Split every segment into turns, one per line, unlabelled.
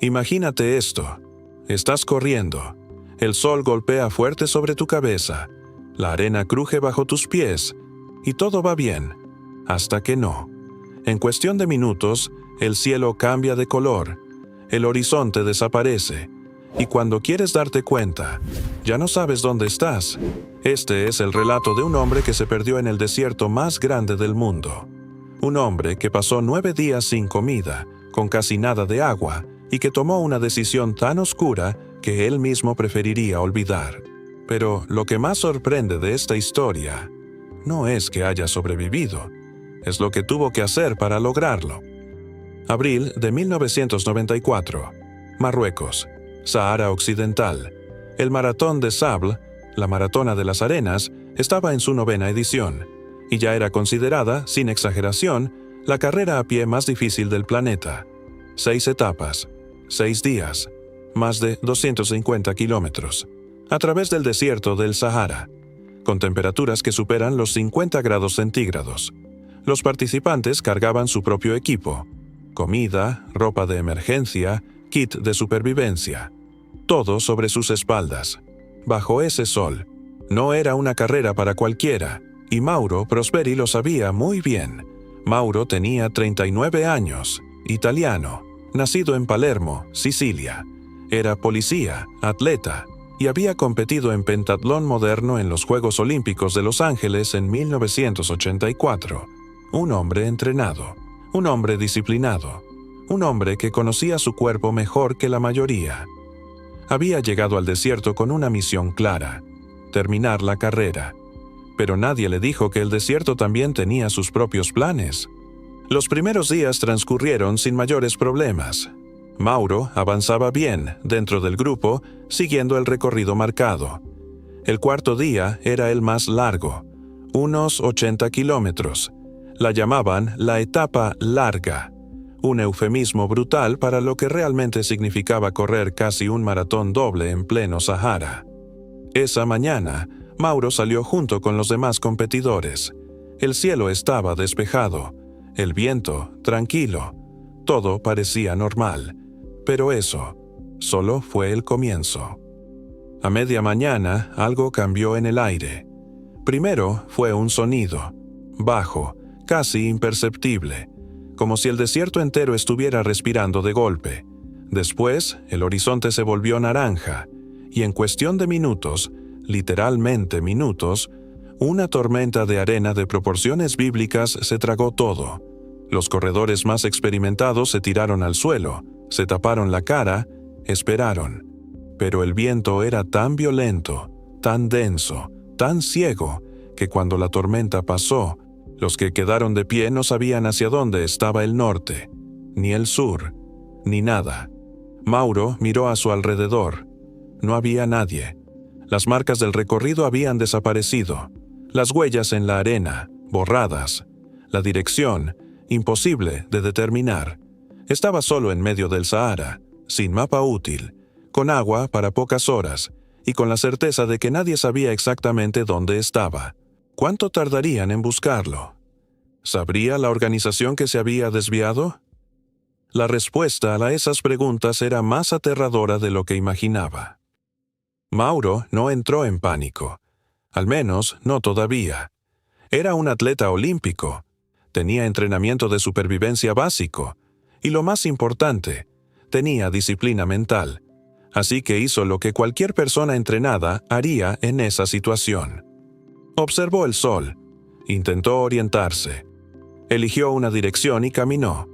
Imagínate esto. Estás corriendo. El sol golpea fuerte sobre tu cabeza. La arena cruje bajo tus pies. Y todo va bien. Hasta que no. En cuestión de minutos, el cielo cambia de color. El horizonte desaparece. Y cuando quieres darte cuenta, ya no sabes dónde estás. Este es el relato de un hombre que se perdió en el desierto más grande del mundo. Un hombre que pasó 9 días sin comida, con casi nada de agua, y que tomó una decisión tan oscura que él mismo preferiría olvidar. Pero lo que más sorprende de esta historia no es que haya sobrevivido, es lo que tuvo que hacer para lograrlo. Abril de 1994, Marruecos, Sahara Occidental. El maratón de Sable, la Maratona de las Arenas, estaba en su 9ª edición, y ya era considerada, sin exageración, la carrera a pie más difícil del planeta. 6 etapas, 6 días, más de 250 kilómetros, a través del desierto del Sahara, con temperaturas que superan los 50 grados centígrados. Los participantes cargaban su propio equipo, comida, ropa de emergencia, kit de supervivencia, todo sobre sus espaldas. Bajo ese sol, no era una carrera para cualquiera, y Mauro Prosperi lo sabía muy bien. Mauro tenía 39 años, italiano, nacido en Palermo, Sicilia. Era policía, atleta, y había competido en pentatlón moderno en los Juegos Olímpicos de Los Ángeles en 1984. Un hombre entrenado, un hombre disciplinado, un hombre que conocía su cuerpo mejor que la mayoría. Había llegado al desierto con una misión clara: terminar la carrera. Pero nadie le dijo que el desierto también tenía sus propios planes. Los primeros días transcurrieron sin mayores problemas. Mauro avanzaba bien dentro del grupo, siguiendo el recorrido marcado. El cuarto día era el más largo, unos 80 kilómetros. La llamaban la etapa larga, un eufemismo brutal para lo que realmente significaba correr casi un maratón doble en pleno Sahara. Esa mañana, Mauro salió junto con los demás competidores. El cielo estaba despejado, el viento tranquilo, todo parecía normal. Pero eso solo fue el comienzo. A media mañana, algo cambió en el aire. Primero fue un sonido, bajo, casi imperceptible, como si el desierto entero estuviera respirando de golpe. Después, el horizonte se volvió naranja, y en cuestión de minutos, literalmente minutos, una tormenta de arena de proporciones bíblicas se tragó todo. Los corredores más experimentados se tiraron al suelo, se taparon la cara, esperaron. Pero el viento era tan violento, tan denso, tan ciego, que cuando la tormenta pasó, los que quedaron de pie no sabían hacia dónde estaba el norte, ni el sur, ni nada. Mauro miró a su alrededor. No había nadie. Las marcas del recorrido habían desaparecido. Las huellas en la arena, borradas. La dirección, imposible de determinar. Estaba solo en medio del Sahara, sin mapa útil, con agua para pocas horas, y con la certeza de que nadie sabía exactamente dónde estaba. ¿Cuánto tardarían en buscarlo? ¿Sabría la organización que se había desviado? La respuesta a esas preguntas era más aterradora de lo que imaginaba. Mauro no entró en pánico. Al menos, no todavía. Era un atleta olímpico. Tenía entrenamiento de supervivencia básico. Y lo más importante, tenía disciplina mental. Así que hizo lo que cualquier persona entrenada haría en esa situación. Observó el sol. Intentó orientarse. Eligió una dirección y caminó.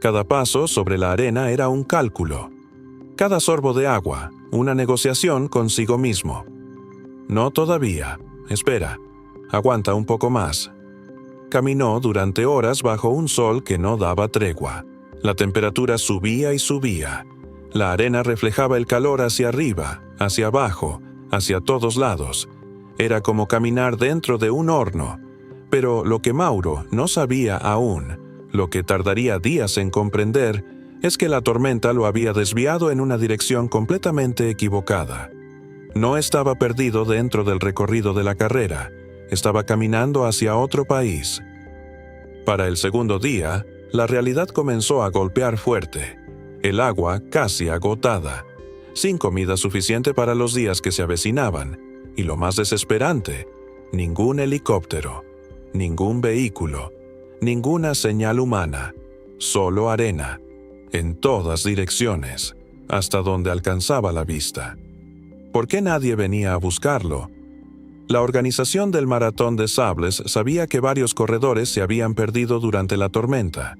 Cada paso sobre la arena era un cálculo. Cada sorbo de agua, una negociación consigo mismo. No todavía. Espera. Aguanta un poco más. Caminó durante horas bajo un sol que no daba tregua. La temperatura subía y subía. La arena reflejaba el calor hacia arriba, hacia abajo, hacia todos lados. Era como caminar dentro de un horno. Pero lo que Mauro no sabía aún, lo que tardaría días en comprender, es que la tormenta lo había desviado en una dirección completamente equivocada. No estaba perdido dentro del recorrido de la carrera, estaba caminando hacia otro país. Para el segundo día, la realidad comenzó a golpear fuerte. el agua casi agotada, sin comida suficiente para los días que se avecinaban, y lo más desesperante, ningún helicóptero, ningún vehículo, ninguna señal humana, solo arena, en todas direcciones, hasta donde alcanzaba la vista. ¿Por qué nadie venía a buscarlo? La organización del Maratón de Sables sabía que varios corredores se habían perdido durante la tormenta.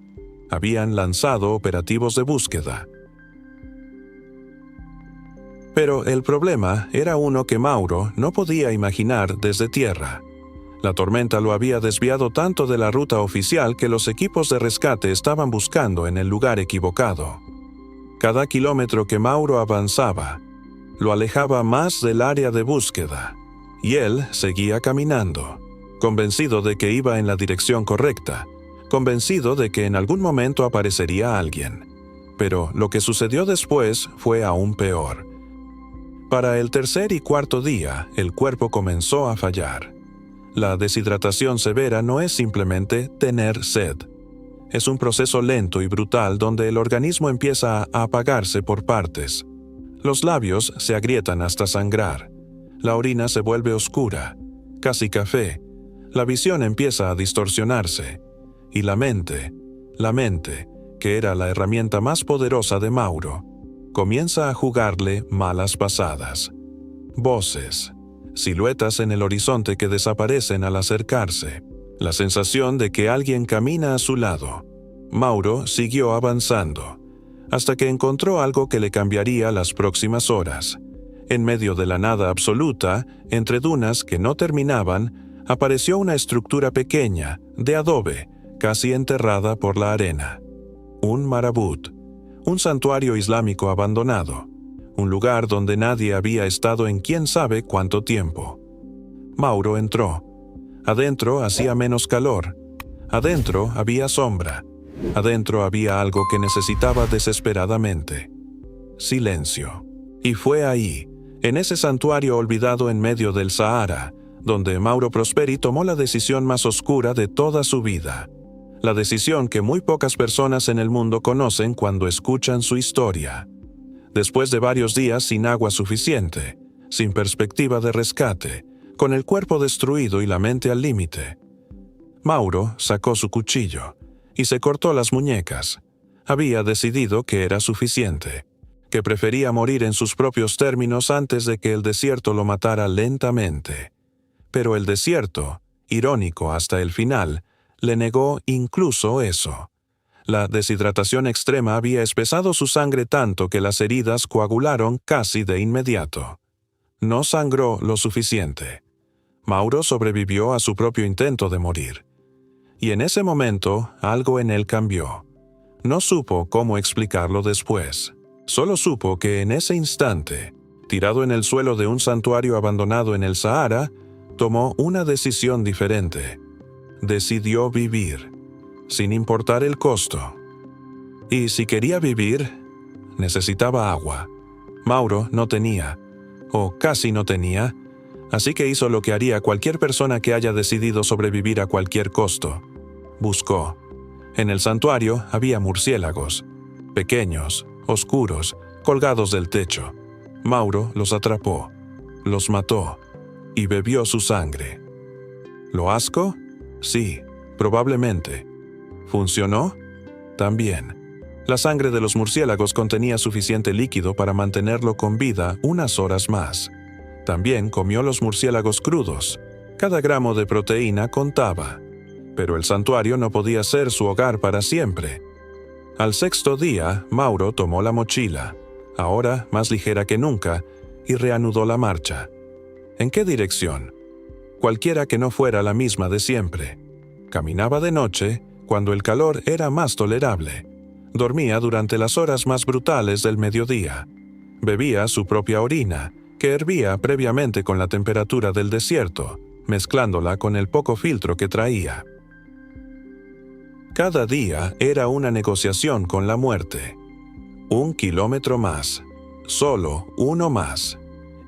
Habían lanzado operativos de búsqueda. Pero el problema era uno que Mauro no podía imaginar desde tierra. La tormenta lo había desviado tanto de la ruta oficial que los equipos de rescate estaban buscando en el lugar equivocado. Cada kilómetro que Mauro avanzaba, lo alejaba más del área de búsqueda, y él seguía caminando, convencido de que iba en la dirección correcta, convencido de que en algún momento aparecería alguien. Pero lo que sucedió después fue aún peor. Para el tercer y cuarto día, el cuerpo comenzó a fallar. La deshidratación severa no es simplemente tener sed. Es un proceso lento y brutal donde el organismo empieza a apagarse por partes. Los labios se agrietan hasta sangrar. La orina se vuelve oscura, casi café. La visión empieza a distorsionarse. Y la mente, que era la herramienta más poderosa de Mauro, comienza a jugarle malas pasadas. Voces, siluetas en el horizonte que desaparecen al acercarse, la sensación de que alguien camina a su lado. Mauro siguió avanzando, hasta que encontró algo que le cambiaría las próximas horas. En medio de la nada absoluta, entre dunas que no terminaban, apareció una estructura pequeña, de adobe, casi enterrada por la arena. Un marabut, un santuario islámico abandonado, un lugar donde nadie había estado en quién sabe cuánto tiempo. Mauro entró. Adentro hacía menos calor. Adentro había sombra. Adentro había algo que necesitaba desesperadamente. Silencio. Y fue ahí, en ese santuario olvidado en medio del Sahara, donde Mauro Prosperi tomó la decisión más oscura de toda su vida. La decisión que muy pocas personas en el mundo conocen cuando escuchan su historia. Después de varios días sin agua suficiente, sin perspectiva de rescate, con el cuerpo destruido y la mente al límite, Mauro sacó su cuchillo y se cortó las muñecas. Había decidido que era suficiente, que prefería morir en sus propios términos antes de que el desierto lo matara lentamente. Pero el desierto, irónico hasta el final, le negó incluso eso. La deshidratación extrema había espesado su sangre tanto que las heridas coagularon casi de inmediato. No sangró lo suficiente. Mauro sobrevivió a su propio intento de morir. Y en ese momento, algo en él cambió. No supo cómo explicarlo después. Solo supo que en ese instante, tirado en el suelo de un santuario abandonado en el Sahara, tomó una decisión diferente. Decidió vivir, sin importar el costo. Y si quería vivir, necesitaba agua. Mauro no tenía, o casi no tenía, así que hizo lo que haría cualquier persona que haya decidido sobrevivir a cualquier costo. Buscó. En el santuario había murciélagos, pequeños, oscuros, colgados del techo. Mauro los atrapó, los mató y bebió su sangre. ¿Lo asco? Sí, probablemente. ¿Funcionó? También. La sangre de los murciélagos contenía suficiente líquido para mantenerlo con vida unas horas más. También comió los murciélagos crudos. Cada gramo de proteína contaba. Pero el santuario no podía ser su hogar para siempre. Al sexto día, Mauro tomó la mochila, ahora más ligera que nunca, y reanudó la marcha. ¿En qué dirección? Cualquiera que no fuera la misma de siempre. Caminaba de noche, cuando el calor era más tolerable. Dormía durante las horas más brutales del mediodía. Bebía su propia orina, que hervía previamente con la temperatura del desierto, mezclándola con el poco filtro que traía. Cada día era una negociación con la muerte. 1 kilómetro más, solo uno más.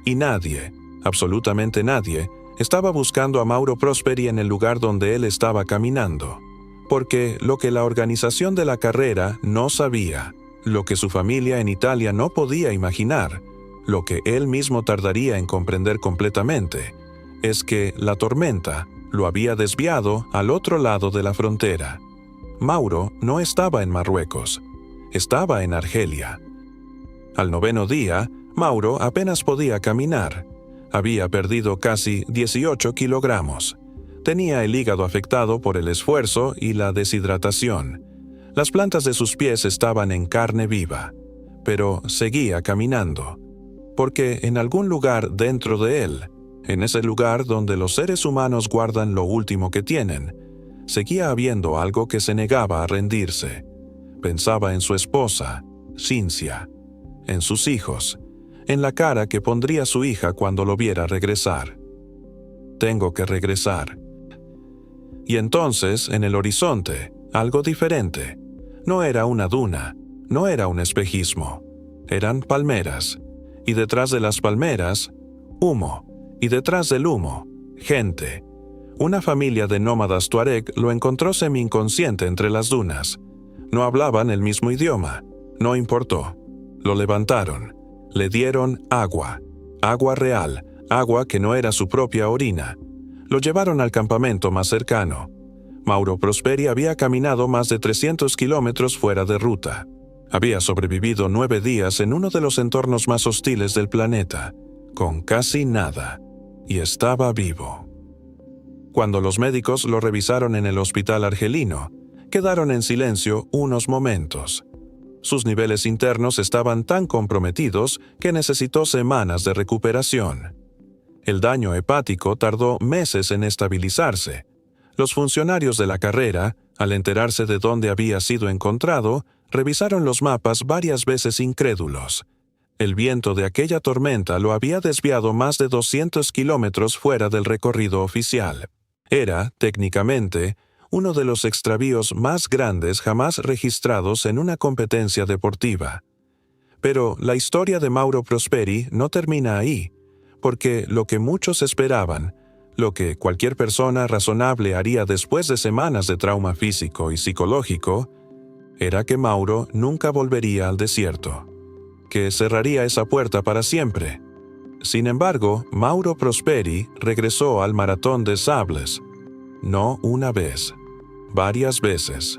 Y nadie, absolutamente nadie, estaba buscando a Mauro Prosperi en el lugar donde él estaba caminando, porque lo que la organización de la carrera no sabía Lo que su familia en Italia no podía imaginar, lo que él mismo tardaría en comprender completamente, es que la tormenta lo había desviado al otro lado de la frontera. Mauro no estaba en Marruecos, estaba en Argelia. Al 9º día, Mauro apenas podía caminar. Había perdido casi 18 kilogramos. Tenía el hígado afectado por el esfuerzo y la deshidratación. Las plantas de sus pies estaban en carne viva, pero seguía caminando, porque en algún lugar dentro de él, en ese lugar donde los seres humanos guardan lo último que tienen, seguía habiendo algo que se negaba a rendirse. Pensaba en su esposa, Cincia, en sus hijos, en la cara que pondría su hija cuando lo viera regresar. Tengo que regresar. Y entonces, en el horizonte, algo diferente. No era una duna, no era un espejismo. Eran palmeras. Y detrás de las palmeras, humo. Y detrás del humo, gente. Una familia de nómadas tuareg lo encontró semi-inconsciente entre las dunas. No hablaban el mismo idioma. No importó. Lo levantaron. Le dieron agua. Agua real. Agua que no era su propia orina. Lo llevaron al campamento más cercano. Mauro Prosperi había caminado más de 300 kilómetros fuera de ruta. Había sobrevivido 9 días en uno de los entornos más hostiles del planeta, con casi nada, y estaba vivo. Cuando los médicos lo revisaron en el hospital argelino, quedaron en silencio unos momentos. Sus niveles internos estaban tan comprometidos que necesitó semanas de recuperación. El daño hepático tardó meses en estabilizarse. Los funcionarios de la carrera, al enterarse de dónde había sido encontrado, revisaron los mapas varias veces incrédulos. El viento de aquella tormenta lo había desviado más de 200 kilómetros fuera del recorrido oficial. Era, técnicamente, uno de los extravíos más grandes jamás registrados en una competencia deportiva. Pero la historia de Mauro Prosperi no termina ahí, porque lo que muchos esperaban, lo que cualquier persona razonable haría después de semanas de trauma físico y psicológico, era que Mauro nunca volvería al desierto, que cerraría esa puerta para siempre. Sin embargo, Mauro Prosperi regresó al Maratón des Sables, no una vez, varias veces.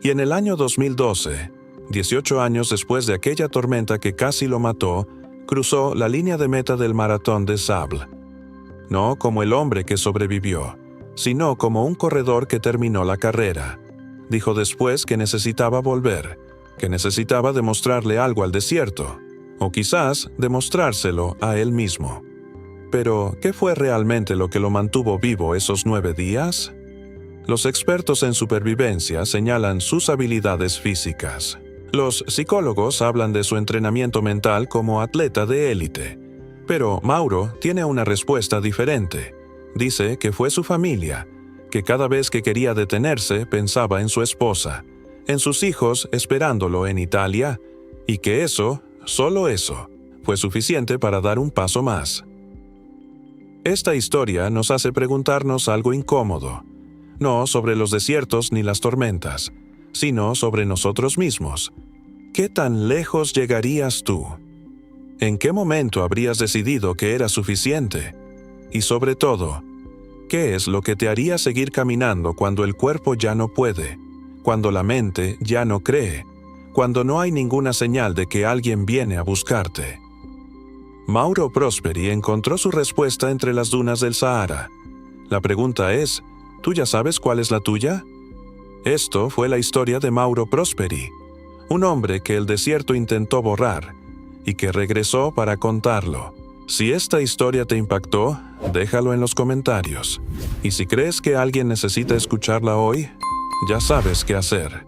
Y en el año 2012, 18 años después de aquella tormenta que casi lo mató, cruzó la línea de meta del Maratón des Sables. No como el hombre que sobrevivió, sino como un corredor que terminó la carrera. Dijo después que necesitaba volver, que necesitaba demostrarle algo al desierto, o quizás demostrárselo a él mismo. Pero, ¿qué fue realmente lo que lo mantuvo vivo esos 9 días? Los expertos en supervivencia señalan sus habilidades físicas. Los psicólogos hablan de su entrenamiento mental como atleta de élite. Pero Mauro tiene una respuesta diferente. Dice que fue su familia, que cada vez que quería detenerse pensaba en su esposa, en sus hijos esperándolo en Italia, y que eso, solo eso, fue suficiente para dar un paso más. Esta historia nos hace preguntarnos algo incómodo, no sobre los desiertos ni las tormentas, sino sobre nosotros mismos. ¿Qué tan lejos llegarías tú? ¿En qué momento habrías decidido que era suficiente? Y sobre todo, ¿qué es lo que te haría seguir caminando cuando el cuerpo ya no puede, cuando la mente ya no cree, cuando no hay ninguna señal de que alguien viene a buscarte? Mauro Prosperi encontró su respuesta entre las dunas del Sahara. La pregunta es, ¿tú ya sabes cuál es la tuya? Esto fue la historia de Mauro Prosperi, un hombre que el desierto intentó borrar, y que regresó para contarlo. Si esta historia te impactó, déjalo en los comentarios. Y si crees que alguien necesita escucharla hoy, ya sabes qué hacer.